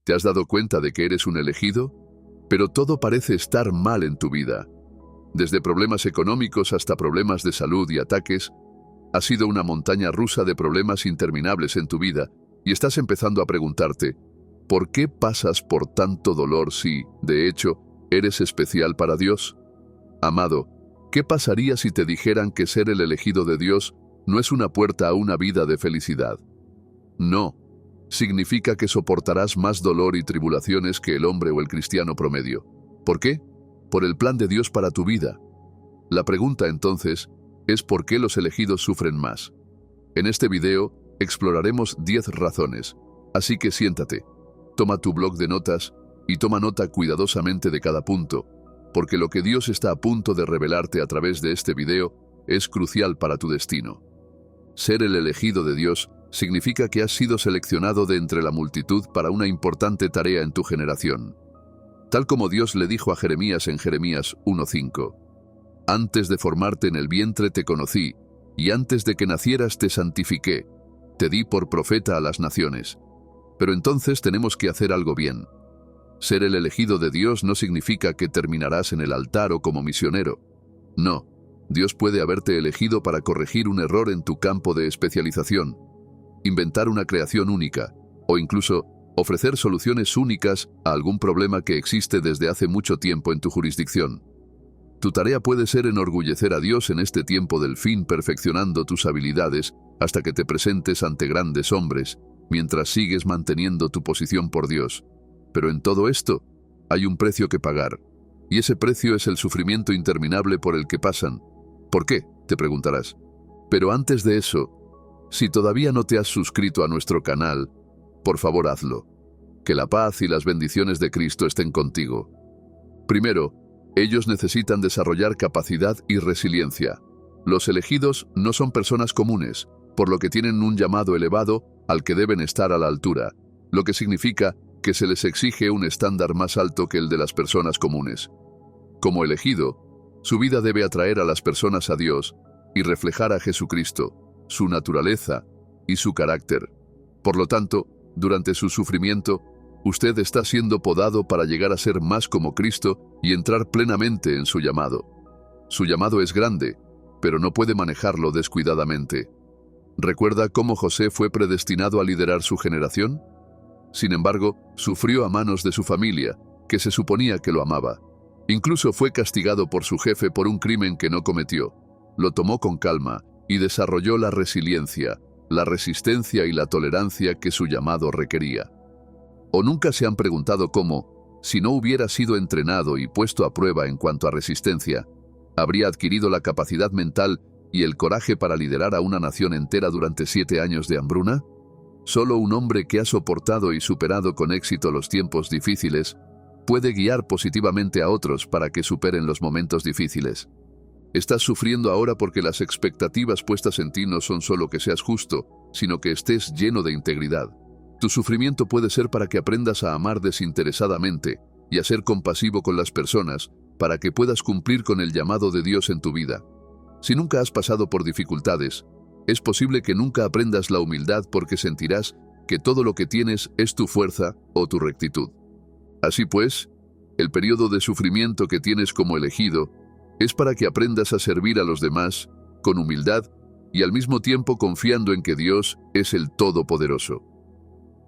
¿Te has dado cuenta de que eres un elegido? Pero todo parece estar mal en tu vida. Desde problemas económicos hasta problemas de salud y ataques, ha sido una montaña rusa de problemas interminables en tu vida y estás empezando a preguntarte, ¿por qué pasas por tanto dolor si, de hecho, eres especial para Dios? Amado, ¿qué pasaría si te dijeran que ser el elegido de Dios no es una puerta a una vida de felicidad? No. Significa que soportarás más dolor y tribulaciones que el hombre o el cristiano promedio. ¿Por qué? Por el plan de Dios para tu vida. La pregunta entonces es ¿por qué los elegidos sufren más? En este video exploraremos 10 razones, así que siéntate, toma tu bloc de notas y toma nota cuidadosamente de cada punto, porque lo que Dios está a punto de revelarte a través de este video es crucial para tu destino. Ser el elegido de Dios significa que has sido seleccionado de entre la multitud para una importante tarea en tu generación. Tal como Dios le dijo a Jeremías en Jeremías 1:5. Antes de formarte en el vientre te conocí, y antes de que nacieras te santifiqué, te di por profeta a las naciones. Pero entonces tenemos que hacer algo bien. Ser el elegido de Dios no significa que terminarás en el altar o como misionero. No, Dios puede haberte elegido para corregir un error en tu campo de especialización, inventar una creación única, o incluso ofrecer soluciones únicas a algún problema que existe desde hace mucho tiempo en tu jurisdicción. Tu tarea puede ser enorgullecer a Dios en este tiempo del fin, perfeccionando tus habilidades hasta que te presentes ante grandes hombres, mientras sigues manteniendo tu posición por Dios. Pero en todo esto, hay un precio que pagar, y ese precio es el sufrimiento interminable por el que pasan. ¿Por qué?, te preguntarás. Pero antes de eso, si todavía no te has suscrito a nuestro canal, por favor hazlo. Que la paz y las bendiciones de Cristo estén contigo. Primero, ellos necesitan desarrollar capacidad y resiliencia. Los elegidos no son personas comunes, por lo que tienen un llamado elevado al que deben estar a la altura, lo que significa que se les exige un estándar más alto que el de las personas comunes. Como elegido, su vida debe atraer a las personas a Dios y reflejar a Jesucristo, su naturaleza y su carácter. Por lo tanto, durante su sufrimiento, usted está siendo podado para llegar a ser más como Cristo y entrar plenamente en su llamado. Su llamado es grande, pero no puede manejarlo descuidadamente. ¿Recuerda cómo José fue predestinado a liderar su generación? Sin embargo, sufrió a manos de su familia, que se suponía que lo amaba. Incluso fue castigado por su jefe por un crimen que no cometió. Lo tomó con calma y desarrolló la resiliencia, la resistencia y la tolerancia que su llamado requería. ¿O nunca se han preguntado cómo, si no hubiera sido entrenado y puesto a prueba en cuanto a resistencia, habría adquirido la capacidad mental y el coraje para liderar a una nación entera durante 7 años de hambruna? Solo un hombre que ha soportado y superado con éxito los tiempos difíciles puede guiar positivamente a otros para que superen los momentos difíciles. Estás sufriendo ahora porque las expectativas puestas en ti no son solo que seas justo, sino que estés lleno de integridad. Tu sufrimiento puede ser para que aprendas a amar desinteresadamente y a ser compasivo con las personas para que puedas cumplir con el llamado de Dios en tu vida. Si nunca has pasado por dificultades, es posible que nunca aprendas la humildad porque sentirás que todo lo que tienes es tu fuerza o tu rectitud. Así pues, el periodo de sufrimiento que tienes como elegido es para que aprendas a servir a los demás con humildad y al mismo tiempo confiando en que Dios es el Todopoderoso.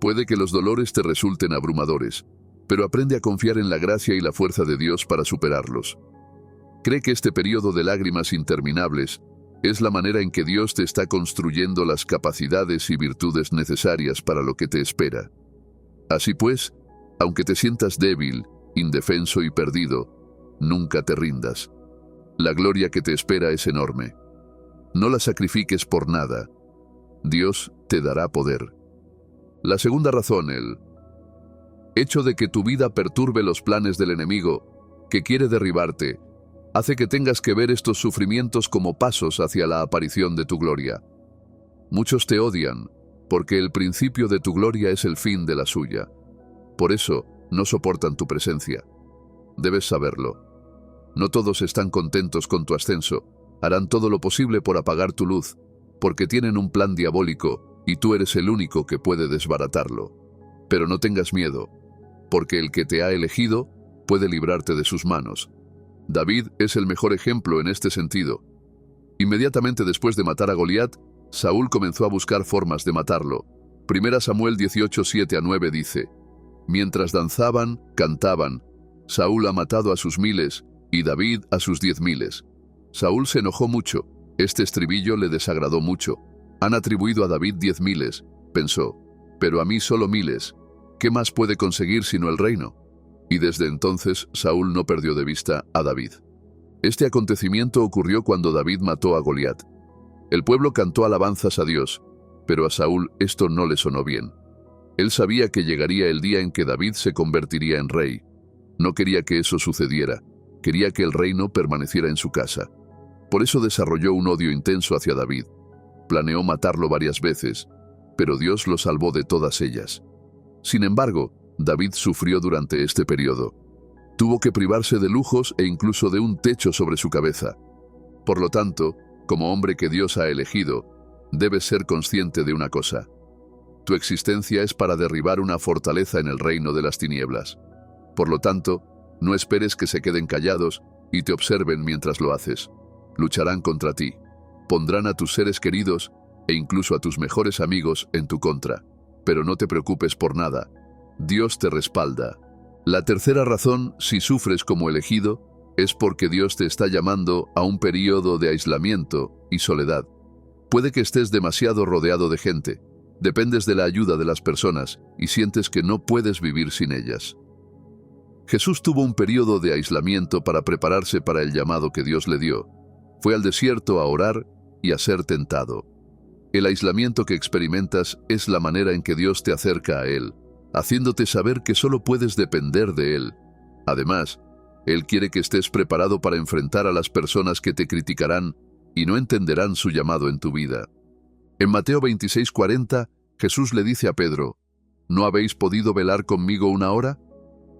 Puede que los dolores te resulten abrumadores, pero aprende a confiar en la gracia y la fuerza de Dios para superarlos. Cree que este periodo de lágrimas interminables es la manera en que Dios te está construyendo las capacidades y virtudes necesarias para lo que te espera. Así pues, aunque te sientas débil, indefenso y perdido, nunca te rindas. La gloria que te espera es enorme. No la sacrifiques por nada. Dios te dará poder. La segunda razón, el hecho de que tu vida perturbe los planes del enemigo, que quiere derribarte, hace que tengas que ver estos sufrimientos como pasos hacia la aparición de tu gloria. Muchos te odian, porque el principio de tu gloria es el fin de la suya. Por eso, no soportan tu presencia. Debes saberlo. No todos están contentos con tu ascenso. Harán todo lo posible por apagar tu luz, porque tienen un plan diabólico y tú eres el único que puede desbaratarlo. Pero no tengas miedo. porque el que te ha elegido puede librarte de sus manos. David es el mejor ejemplo en este sentido. Inmediatamente después de matar a Goliat, Saúl comenzó a buscar formas de matarlo. 1 Samuel 18, 7-9 dice: Mientras danzaban, cantaban, Saúl ha matado a sus 1000 y David a sus 10.000. Saúl se enojó mucho. Este estribillo le desagradó mucho. Han atribuido a David 10.000, pensó, pero a mí solo 1000. ¿Qué más puede conseguir sino el reino? Y desde entonces Saúl no perdió de vista a David. Este acontecimiento ocurrió cuando David mató a Goliat. El pueblo cantó alabanzas a Dios, pero a Saúl esto no le sonó bien. Él sabía que llegaría el día en que David se convertiría en rey. No quería que eso sucediera, quería que el reino permaneciera en su casa. Por eso desarrolló un odio intenso hacia David. Planeó matarlo varias veces, pero Dios lo salvó de todas ellas. Sin embargo, David sufrió durante este periodo. Tuvo que privarse de lujos e incluso de un techo sobre su cabeza. Por lo tanto, como hombre que Dios ha elegido, debes ser consciente de una cosa. Tu existencia es para derribar una fortaleza en el reino de las tinieblas. Por lo tanto, no esperes que se queden callados y te observen mientras lo haces. Lucharán contra ti. Pondrán a tus seres queridos e incluso a tus mejores amigos en tu contra. Pero no te preocupes por nada. Dios te respalda. La tercera razón, si sufres como elegido, es porque Dios te está llamando a un período de aislamiento y soledad. Puede que estés demasiado rodeado de gente, dependes de la ayuda de las personas y sientes que no puedes vivir sin ellas. Jesús tuvo un período de aislamiento para prepararse para el llamado que Dios le dio. Fue al desierto a orar y a ser tentado. El aislamiento que experimentas es la manera en que Dios te acerca a Él, haciéndote saber que solo puedes depender de Él. Además, Él quiere que estés preparado para enfrentar a las personas que te criticarán y no entenderán su llamado en tu vida. En Mateo 26:40, Jesús le dice a Pedro: ¿No habéis podido velar conmigo una hora?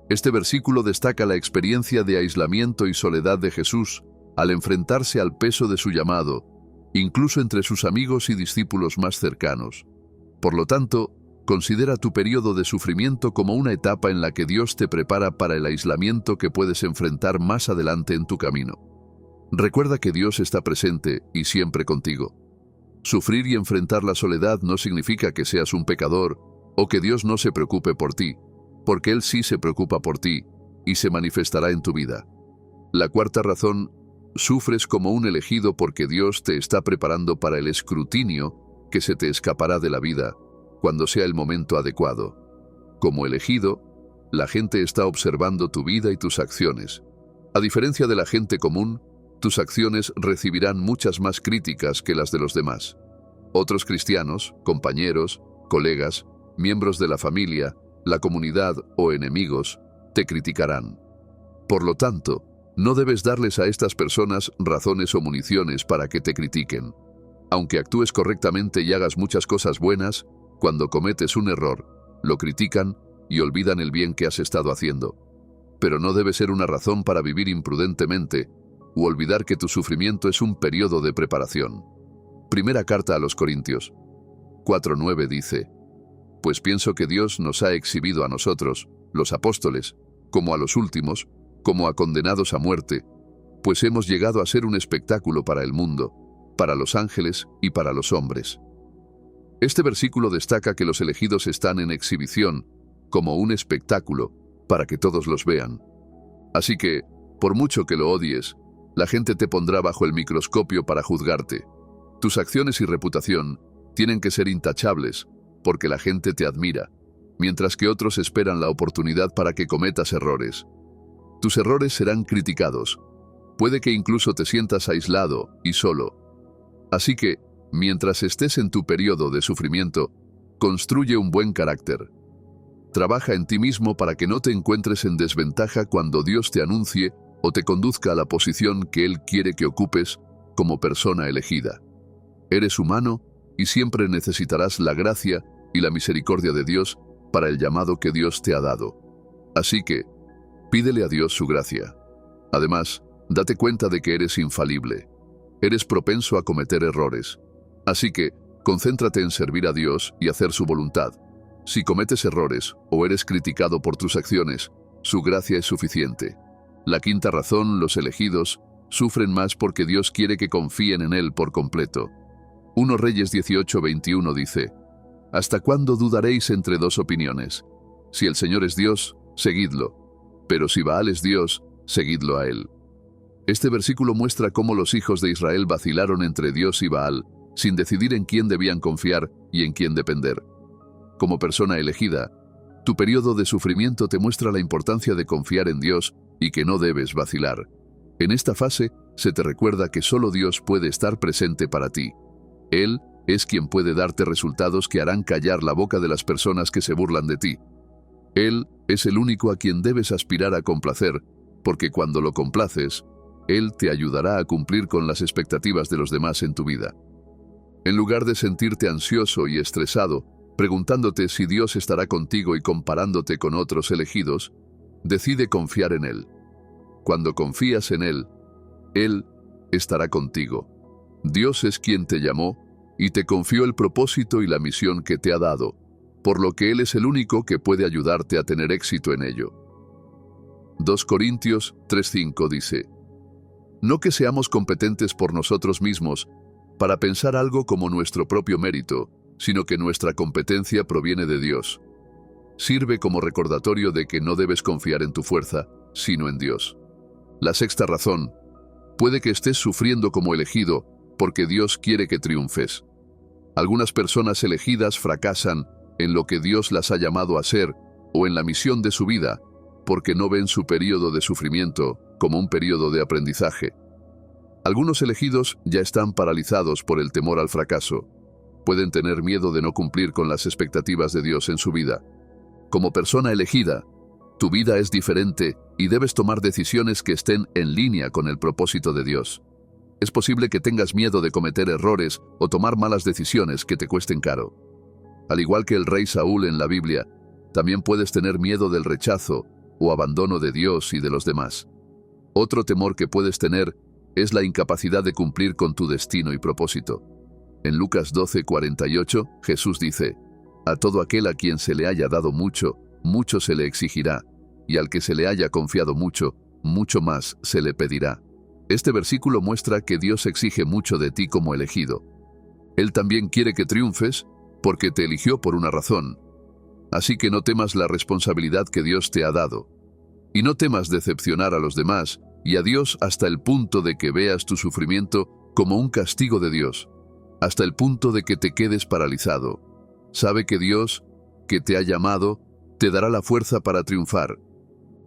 Este versículo destaca la experiencia de aislamiento y soledad de Jesús al enfrentarse al peso de su llamado, incluso entre sus amigos y discípulos más cercanos. Por lo tanto, considera tu periodo de sufrimiento como una etapa en la que Dios te prepara para el aislamiento que puedes enfrentar más adelante en tu camino. Recuerda que Dios está presente y siempre contigo. Sufrir y enfrentar la soledad no significa que seas un pecador o que Dios no se preocupe por ti, porque Él sí se preocupa por ti y se manifestará en tu vida. La cuarta razón, sufres como un elegido porque Dios te está preparando para el escrutinio que se te escapará de la vida cuando sea el momento adecuado. Como elegido, la gente está observando tu vida y tus acciones. A diferencia de la gente común, tus acciones recibirán muchas más críticas que las de los demás. Otros cristianos, compañeros, colegas, miembros de la familia, la comunidad o enemigos te criticarán. Por lo tanto, no debes darles a estas personas razones o municiones para que te critiquen. Aunque actúes correctamente y hagas muchas cosas buenas, cuando cometes un error, lo critican y olvidan el bien que has estado haciendo. Pero no debe ser una razón para vivir imprudentemente u olvidar que tu sufrimiento es un periodo de preparación. Primera carta a los Corintios 4:9 dice: Pues pienso que Dios nos ha exhibido a nosotros, los apóstoles, como a los últimos, como a condenados a muerte, pues hemos llegado a ser un espectáculo para el mundo, para los ángeles y para los hombres. Este versículo destaca que los elegidos están en exhibición, como un espectáculo, para que todos los vean. Así que, por mucho que lo odies, la gente te pondrá bajo el microscopio para juzgarte. Tus acciones y reputación tienen que ser intachables, porque la gente te admira, mientras que otros esperan la oportunidad para que cometas errores. Tus errores serán criticados. Puede que incluso te sientas aislado y solo. Así que, mientras estés en tu periodo de sufrimiento, construye un buen carácter. Trabaja en ti mismo para que no te encuentres en desventaja cuando Dios te anuncie o te conduzca a la posición que Él quiere que ocupes como persona elegida. Eres humano y siempre necesitarás la gracia y la misericordia de Dios para el llamado que Dios te ha dado. Así que, pídele a Dios su gracia. Además, date cuenta de que eres infalible. Eres propenso a cometer errores. Así que, concéntrate en servir a Dios y hacer su voluntad. Si cometes errores o eres criticado por tus acciones, su gracia es suficiente. La quinta razón, los elegidos sufren más porque Dios quiere que confíen en Él por completo. 1 Reyes 18:21 dice: ¿Hasta cuándo dudaréis entre dos opiniones? Si el Señor es Dios, seguidlo, pero si Baal es Dios, seguidlo a Él. Este versículo muestra cómo los hijos de Israel vacilaron entre Dios y Baal, sin decidir en quién debían confiar y en quién depender. Como persona elegida, tu periodo de sufrimiento te muestra la importancia de confiar en Dios y que no debes vacilar. En esta fase, se te recuerda que solo Dios puede estar presente para ti. Él es quien puede darte resultados que harán callar la boca de las personas que se burlan de ti. Él es el único a quien debes aspirar a complacer, porque cuando lo complaces, Él te ayudará a cumplir con las expectativas de los demás en tu vida. En lugar de sentirte ansioso y estresado, preguntándote si Dios estará contigo y comparándote con otros elegidos, decide confiar en Él. Cuando confías en Él estará contigo. Dios es quien te llamó y te confió el propósito y la misión que te ha dado, por lo que Él es el único que puede ayudarte a tener éxito en ello. 2 Corintios 3:5 dice: No que seamos competentes por nosotros mismos para pensar algo como nuestro propio mérito, sino que nuestra competencia proviene de Dios. Sirve como recordatorio de que no debes confiar en tu fuerza, sino en Dios. La sexta razón: puede que estés sufriendo como elegido porque Dios quiere que triunfes. Algunas personas elegidas fracasan en lo que Dios las ha llamado a hacer o en la misión de su vida, porque no ven su período de sufrimiento como un período de aprendizaje. Algunos elegidos ya están paralizados por el temor al fracaso. Pueden tener miedo de no cumplir con las expectativas de Dios en su vida. Como persona elegida, tu vida es diferente y debes tomar decisiones que estén en línea con el propósito de Dios. Es posible que tengas miedo de cometer errores o tomar malas decisiones que te cuesten caro. Al igual que el rey Saúl en la Biblia, también puedes tener miedo del rechazo o abandono de Dios y de los demás. Otro temor que puedes tener es la incapacidad de cumplir con tu destino y propósito. En Lucas 12:48, Jesús dice: A todo aquel a quien se le haya dado mucho, mucho se le exigirá, y al que se le haya confiado mucho, mucho más se le pedirá. Este versículo muestra que Dios exige mucho de ti como elegido. Él también quiere que triunfes, porque te eligió por una razón. Así que no temas la responsabilidad que Dios te ha dado. Y no temas decepcionar a los demás y a Dios hasta el punto de que veas tu sufrimiento como un castigo de Dios, hasta el punto de que te quedes paralizado. Sabe que Dios, que te ha llamado, te dará la fuerza para triunfar.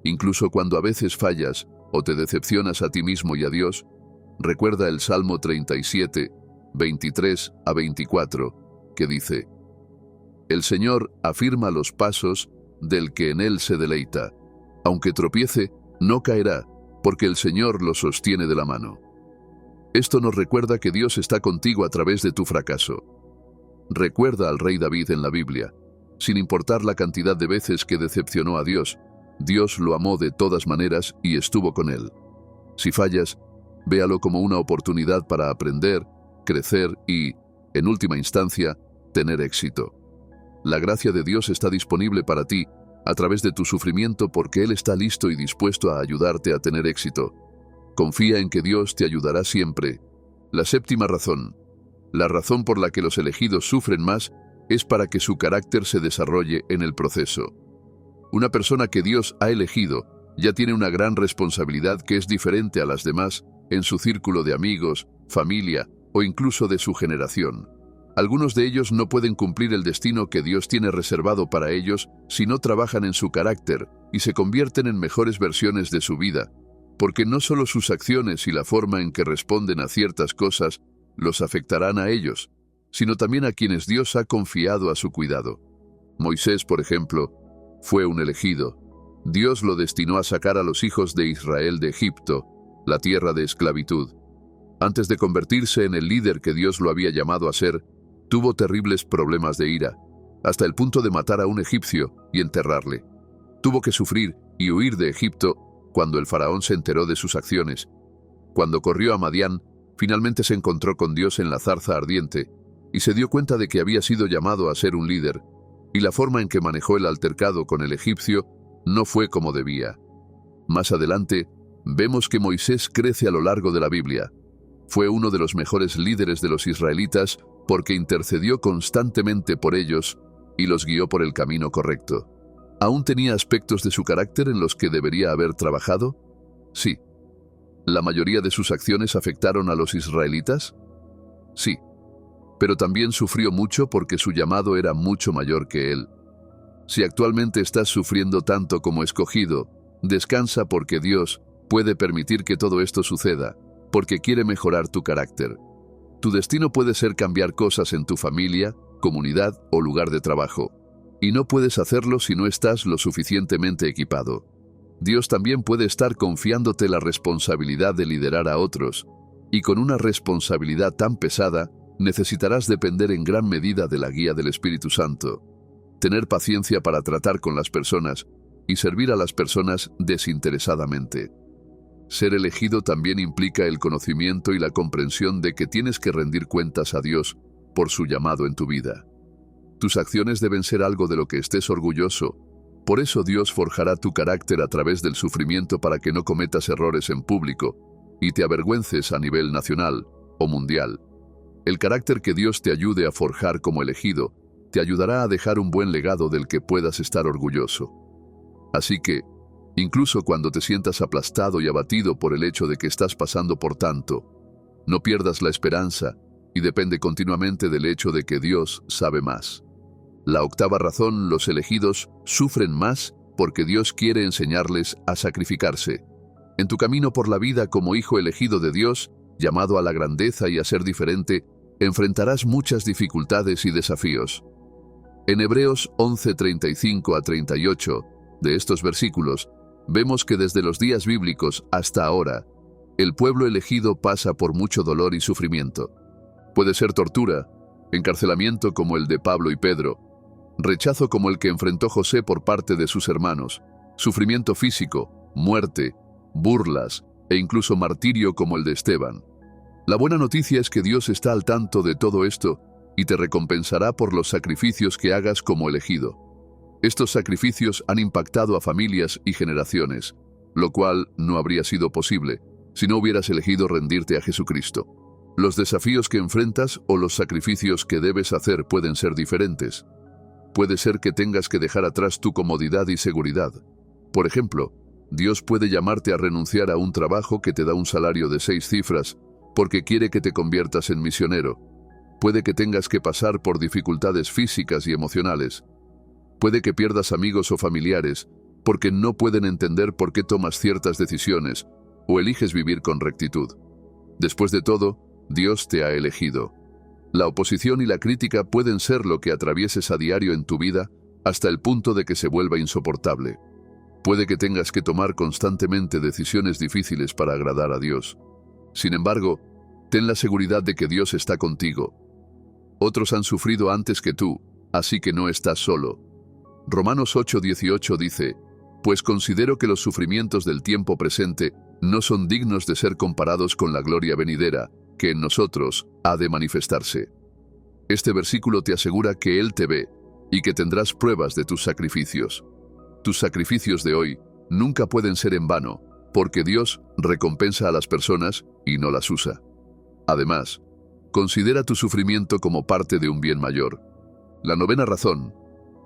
Incluso cuando a veces fallas o te decepcionas a ti mismo y a Dios, recuerda el Salmo 37, 23 a 24, que dice: El Señor afirma los pasos del que en Él se deleita. Aunque tropiece, no caerá, porque el Señor lo sostiene de la mano. Esto nos recuerda que Dios está contigo a través de tu fracaso. Recuerda al rey David en la Biblia. Sin importar la cantidad de veces que decepcionó a Dios, Dios lo amó de todas maneras y estuvo con él. Si fallas, véalo como una oportunidad para aprender, crecer y, en última instancia, tener éxito. La gracia de Dios está disponible para ti a través de tu sufrimiento porque Él está listo y dispuesto a ayudarte a tener éxito. Confía en que Dios te ayudará siempre. La séptima razón. La razón por la que los elegidos sufren más es para que su carácter se desarrolle en el proceso. Una persona que Dios ha elegido ya tiene una gran responsabilidad que es diferente a las demás en su círculo de amigos, familia o incluso de su generación. Algunos de ellos no pueden cumplir el destino que Dios tiene reservado para ellos si no trabajan en su carácter y se convierten en mejores versiones de su vida, porque no solo sus acciones y la forma en que responden a ciertas cosas los afectarán a ellos, sino también a quienes Dios ha confiado a su cuidado. Moisés, por ejemplo, fue un elegido. Dios lo destinó a sacar a los hijos de Israel de Egipto, la tierra de esclavitud. Antes de convertirse en el líder que Dios lo había llamado a ser, tuvo terribles problemas de ira, hasta el punto de matar a un egipcio y enterrarle. Tuvo que sufrir y huir de Egipto cuando el faraón se enteró de sus acciones. Cuando corrió a Madián, finalmente se encontró con Dios en la zarza ardiente y se dio cuenta de que había sido llamado a ser un líder. y la forma en que manejó el altercado con el egipcio no fue como debía. Más adelante, vemos que Moisés crece a lo largo de la Biblia. Fue uno de los mejores líderes de los israelitas porque intercedió constantemente por ellos y los guió por el camino correcto. ¿Aún tenía aspectos de su carácter en los que debería haber trabajado? Sí. ¿La mayoría de sus acciones afectaron a los israelitas? Sí. Pero también sufrió mucho porque su llamado era mucho mayor que él. Si actualmente estás sufriendo tanto como escogido, descansa porque Dios puede permitir que todo esto suceda, porque quiere mejorar tu carácter. Tu destino puede ser cambiar cosas en tu familia, comunidad o lugar de trabajo. Y no puedes hacerlo si no estás lo suficientemente equipado. Dios también puede estar confiándote la responsabilidad de liderar a otros, y con una responsabilidad tan pesada, necesitarás depender en gran medida de la guía del Espíritu Santo. Tener paciencia para tratar con las personas y servir a las personas desinteresadamente. Ser elegido también implica el conocimiento y la comprensión de que tienes que rendir cuentas a Dios por su llamado en tu vida. Tus acciones deben ser algo de lo que estés orgulloso. Por eso Dios forjará tu carácter a través del sufrimiento para que no cometas errores en público y te avergüences a nivel nacional o mundial. El carácter que Dios te ayude a forjar como elegido te ayudará a dejar un buen legado del que puedas estar orgulloso. Así que, incluso cuando te sientas aplastado y abatido por el hecho de que estás pasando por tanto, no pierdas la esperanza y depende continuamente del hecho de que Dios sabe más. La octava razón: los elegidos sufren más porque Dios quiere enseñarles a sacrificarse. En tu camino por la vida como hijo elegido de Dios, llamado a la grandeza y a ser diferente, enfrentarás muchas dificultades y desafíos. En Hebreos 11:35 a 38, de estos versículos, vemos que desde los días bíblicos hasta ahora, el pueblo elegido pasa por mucho dolor y sufrimiento. Puede ser tortura, encarcelamiento como el de Pablo y Pedro, rechazo como el que enfrentó José por parte de sus hermanos, sufrimiento físico, muerte, burlas e incluso martirio como el de Esteban. La buena noticia es que Dios está al tanto de todo esto y te recompensará por los sacrificios que hagas como elegido. Estos sacrificios han impactado a familias y generaciones, lo cual no habría sido posible si no hubieras elegido rendirte a Jesucristo. Los desafíos que enfrentas o los sacrificios que debes hacer pueden ser diferentes. Puede ser que tengas que dejar atrás tu comodidad y seguridad. Por ejemplo, Dios puede llamarte a renunciar a un trabajo que te da un salario de 6 cifras porque quiere que te conviertas en misionero. Puede que tengas que pasar por dificultades físicas y emocionales. Puede que pierdas amigos o familiares porque no pueden entender por qué tomas ciertas decisiones o eliges vivir con rectitud. Después de todo, Dios te ha elegido. La oposición y la crítica pueden ser lo que atravieses a diario en tu vida hasta el punto de que se vuelva insoportable. Puede que tengas que tomar constantemente decisiones difíciles para agradar a Dios. Sin embargo, ten la seguridad de que Dios está contigo. Otros han sufrido antes que tú, así que no estás solo. Romanos 8:18 dice: «Pues considero que los sufrimientos del tiempo presente no son dignos de ser comparados con la gloria venidera, que en nosotros ha de manifestarse». Este versículo te asegura que Él te ve y que tendrás pruebas de tus sacrificios. Tus sacrificios de hoy nunca pueden ser en vano, porque Dios recompensa a las personas y no las usa. Además, considera tu sufrimiento como parte de un bien mayor. La novena razón: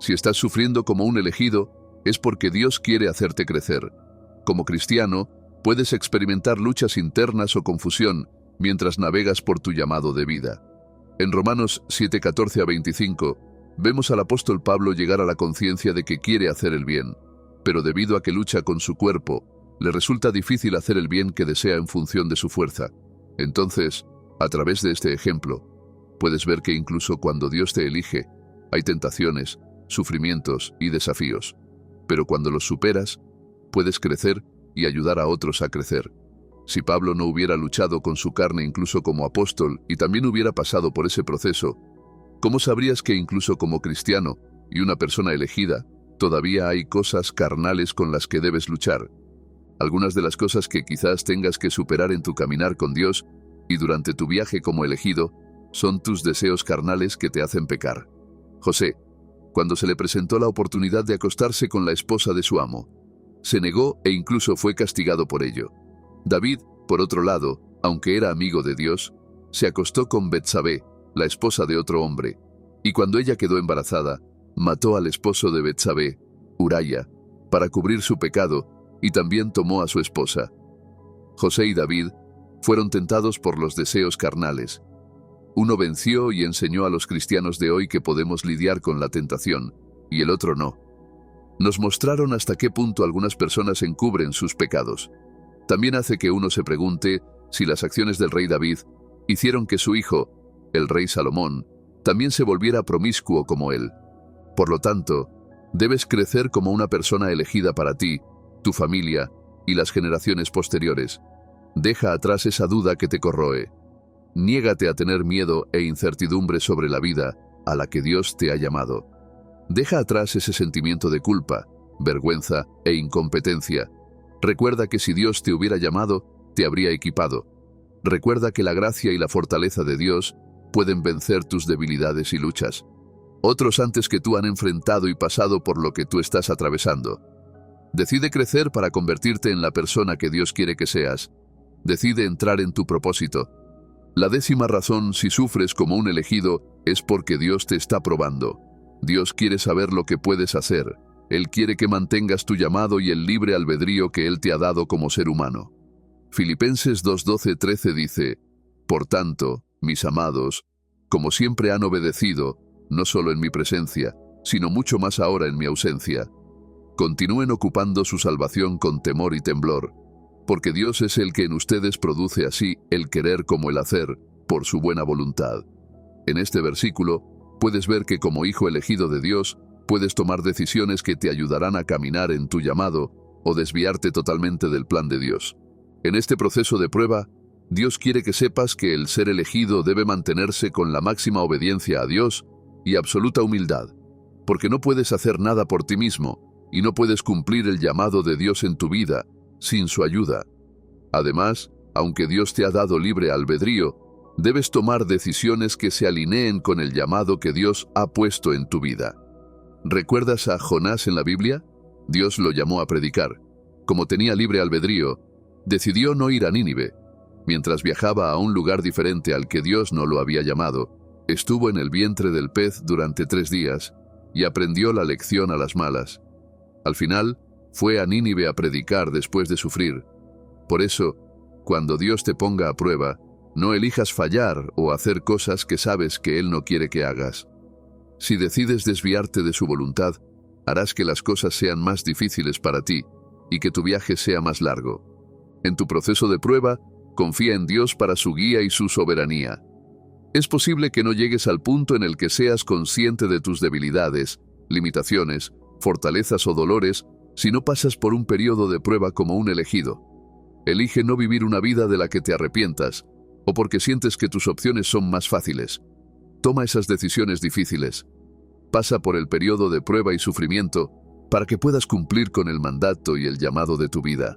si estás sufriendo como un elegido, es porque Dios quiere hacerte crecer. Como cristiano, puedes experimentar luchas internas o confusión mientras navegas por tu llamado de vida. En Romanos 7:14 a 25, vemos al apóstol Pablo llegar a la conciencia de que quiere hacer el bien, pero debido a que lucha con su cuerpo, le resulta difícil hacer el bien que desea en función de su fuerza. Entonces, a través de este ejemplo, puedes ver que incluso cuando Dios te elige, hay tentaciones, sufrimientos y desafíos. Pero cuando los superas, puedes crecer y ayudar a otros a crecer. Si Pablo no hubiera luchado con su carne incluso como apóstol y también hubiera pasado por ese proceso, ¿cómo sabrías que incluso como cristiano y una persona elegida, todavía hay cosas carnales con las que debes luchar? Algunas de las cosas que quizás tengas que superar en tu caminar con Dios y durante tu viaje como elegido son tus deseos carnales que te hacen pecar. José, cuando se le presentó la oportunidad de acostarse con la esposa de su amo. Se negó e incluso fue castigado por ello. David, por otro lado, aunque era amigo de Dios, se acostó con Betsabé, la esposa de otro hombre, y cuando ella quedó embarazada, mató al esposo de Betsabé, Uraya, para cubrir su pecado, y también tomó a su esposa. José y David fueron tentados por los deseos carnales. Uno venció y enseñó a los cristianos de hoy que podemos lidiar con la tentación, y el otro no. Nos mostraron hasta qué punto algunas personas encubren sus pecados. También hace que uno se pregunte si las acciones del rey David hicieron que su hijo, el rey Salomón, también se volviera promiscuo como él. Por lo tanto, debes crecer como una persona elegida para ti, tu familia y las generaciones posteriores. Deja atrás esa duda que te corroe. Niégate a tener miedo e incertidumbre sobre la vida a la que Dios te ha llamado. Deja atrás ese sentimiento de culpa, vergüenza e incompetencia. Recuerda que si Dios te hubiera llamado, te habría equipado. Recuerda que la gracia y la fortaleza de Dios pueden vencer tus debilidades y luchas. Otros antes que tú han enfrentado y pasado por lo que tú estás atravesando. Decide crecer para convertirte en la persona que Dios quiere que seas. Decide entrar en tu propósito. La 10ª razón, si sufres como un elegido, es porque Dios te está probando. Dios quiere saber lo que puedes hacer. Él quiere que mantengas tu llamado y el libre albedrío que Él te ha dado como ser humano. Filipenses 2:12-13 dice: Por tanto, mis amados, como siempre han obedecido, no solo en mi presencia, sino mucho más ahora en mi ausencia, continúen ocupando su salvación con temor y temblor, porque Dios es el que en ustedes produce así el querer como el hacer, por su buena voluntad. En este versículo, puedes ver que como hijo elegido de Dios, puedes tomar decisiones que te ayudarán a caminar en tu llamado o desviarte totalmente del plan de Dios. En este proceso de prueba, Dios quiere que sepas que el ser elegido debe mantenerse con la máxima obediencia a Dios y absoluta humildad, porque no puedes hacer nada por ti mismo y no puedes cumplir el llamado de Dios en tu vida sin su ayuda. Además, aunque Dios te ha dado libre albedrío, debes tomar decisiones que se alineen con el llamado que Dios ha puesto en tu vida. ¿Recuerdas a Jonás en la Biblia? Dios lo llamó a predicar. Como tenía libre albedrío, decidió no ir a Nínive. Mientras viajaba a un lugar diferente al que Dios no lo había llamado, estuvo en el vientre del pez durante 3 días y aprendió la lección a las malas. Al final, fue a Nínive a predicar después de sufrir. Por eso, cuando Dios te ponga a prueba, no elijas fallar o hacer cosas que sabes que Él no quiere que hagas. Si decides desviarte de su voluntad, harás que las cosas sean más difíciles para ti y que tu viaje sea más largo. En tu proceso de prueba, confía en Dios para su guía y su soberanía. Es posible que no llegues al punto en el que seas consciente de tus debilidades, limitaciones, fortalezas o dolores si no pasas por un periodo de prueba como un elegido. Elige no vivir una vida de la que te arrepientas o porque sientes que tus opciones son más fáciles. Toma esas decisiones difíciles. Pasa por el periodo de prueba y sufrimiento para que puedas cumplir con el mandato y el llamado de tu vida.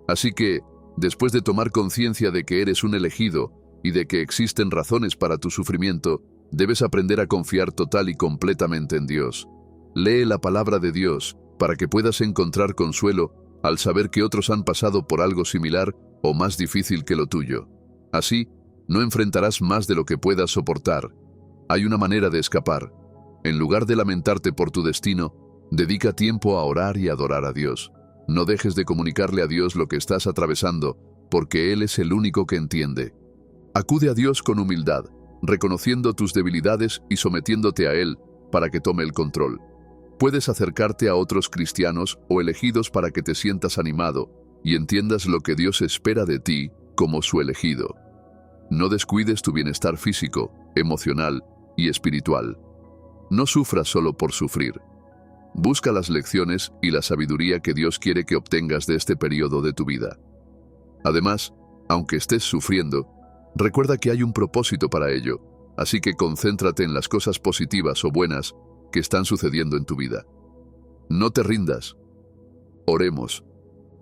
Así que, después de tomar conciencia de que eres un elegido y de que existen razones para tu sufrimiento, debes aprender a confiar total y completamente en Dios. Lee la palabra de Dios para que puedas encontrar consuelo al saber que otros han pasado por algo similar o más difícil que lo tuyo. Así, no enfrentarás más de lo que puedas soportar. Hay una manera de escapar. En lugar de lamentarte por tu destino, dedica tiempo a orar y adorar a Dios. No dejes de comunicarle a Dios lo que estás atravesando, porque Él es el único que entiende. Acude a Dios con humildad, reconociendo tus debilidades y sometiéndote a Él para que tome el control. Puedes acercarte a otros cristianos o elegidos para que te sientas animado y entiendas lo que Dios espera de ti como su elegido. No descuides tu bienestar físico, emocional y espiritual. No sufras solo por sufrir. Busca las lecciones y la sabiduría que Dios quiere que obtengas de este periodo de tu vida. Además, aunque estés sufriendo, recuerda que hay un propósito para ello, así que concéntrate en las cosas positivas o buenas que están sucediendo en tu vida. No te rindas. Oremos.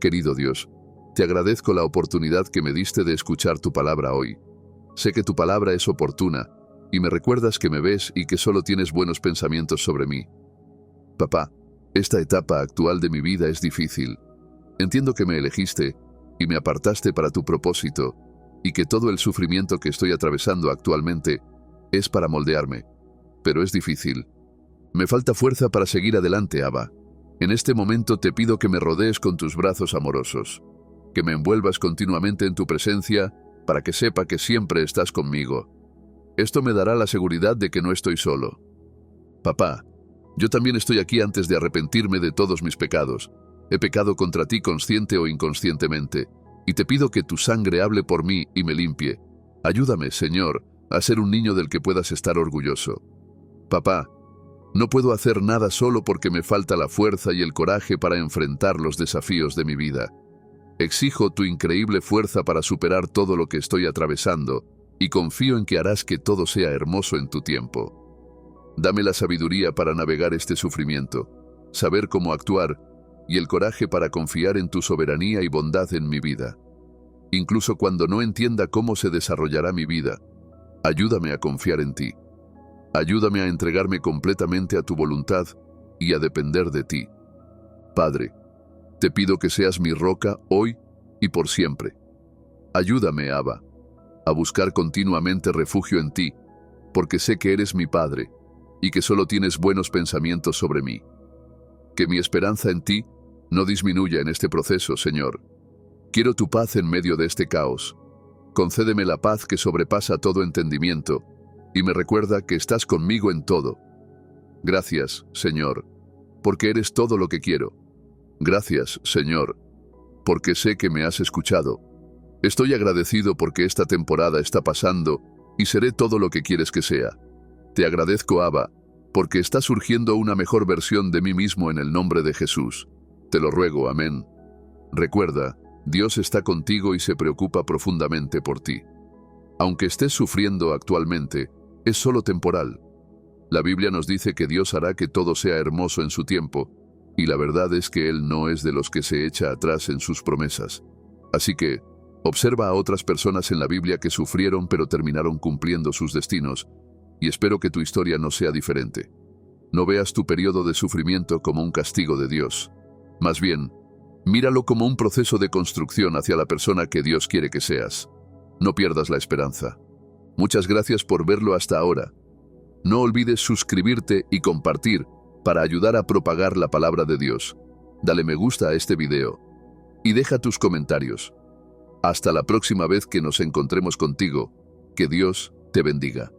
Querido Dios, te agradezco la oportunidad que me diste de escuchar tu palabra hoy. Sé que tu palabra es oportuna y me recuerdas que me ves y que solo tienes buenos pensamientos sobre mí. Papá, esta etapa actual de mi vida es difícil. Entiendo que me elegiste y me apartaste para tu propósito, y que todo el sufrimiento que estoy atravesando actualmente es para moldearme. Pero es difícil. Me falta fuerza para seguir adelante, Abba. En este momento te pido que me rodees con tus brazos amorosos, que me envuelvas continuamente en tu presencia para que sepa que siempre estás conmigo. Esto me dará la seguridad de que no estoy solo. Papá, yo también estoy aquí antes de arrepentirme de todos mis pecados. He pecado contra ti consciente o inconscientemente, y te pido que tu sangre hable por mí y me limpie. Ayúdame, Señor, a ser un niño del que puedas estar orgulloso. Papá, no puedo hacer nada solo porque me falta la fuerza y el coraje para enfrentar los desafíos de mi vida. Exijo tu increíble fuerza para superar todo lo que estoy atravesando y confío en que harás que todo sea hermoso en tu tiempo. Dame la sabiduría para navegar este sufrimiento, saber cómo actuar y el coraje para confiar en tu soberanía y bondad en mi vida. Incluso cuando no entienda cómo se desarrollará mi vida, ayúdame a confiar en ti. Ayúdame a entregarme completamente a tu voluntad y a depender de ti. Padre, te pido que seas mi roca hoy y por siempre. Ayúdame, Abba, a buscar continuamente refugio en ti, porque sé que eres mi Padre y que solo tienes buenos pensamientos sobre mí. Que mi esperanza en ti no disminuya en este proceso, Señor. Quiero tu paz en medio de este caos. Concédeme la paz que sobrepasa todo entendimiento y me recuerda que estás conmigo en todo. Gracias, Señor, porque eres todo lo que quiero. Gracias, Señor, porque sé que me has escuchado. Estoy agradecido porque esta temporada está pasando y seré todo lo que quieres que sea. Te agradezco, Abba, porque está surgiendo una mejor versión de mí mismo en el nombre de Jesús. Te lo ruego, amén. Recuerda, Dios está contigo y se preocupa profundamente por ti. Aunque estés sufriendo actualmente, es solo temporal. La Biblia nos dice que Dios hará que todo sea hermoso en su tiempo, y la verdad es que Él no es de los que se echa atrás en sus promesas. Así que, observa a otras personas en la Biblia que sufrieron pero terminaron cumpliendo sus destinos, y espero que tu historia no sea diferente. No veas tu periodo de sufrimiento como un castigo de Dios. Más bien, míralo como un proceso de construcción hacia la persona que Dios quiere que seas. No pierdas la esperanza. Muchas gracias por verlo hasta ahora. No olvides suscribirte y compartir para ayudar a propagar la palabra de Dios. Dale me gusta a este video y deja tus comentarios. Hasta la próxima vez que nos encontremos contigo. Que Dios te bendiga.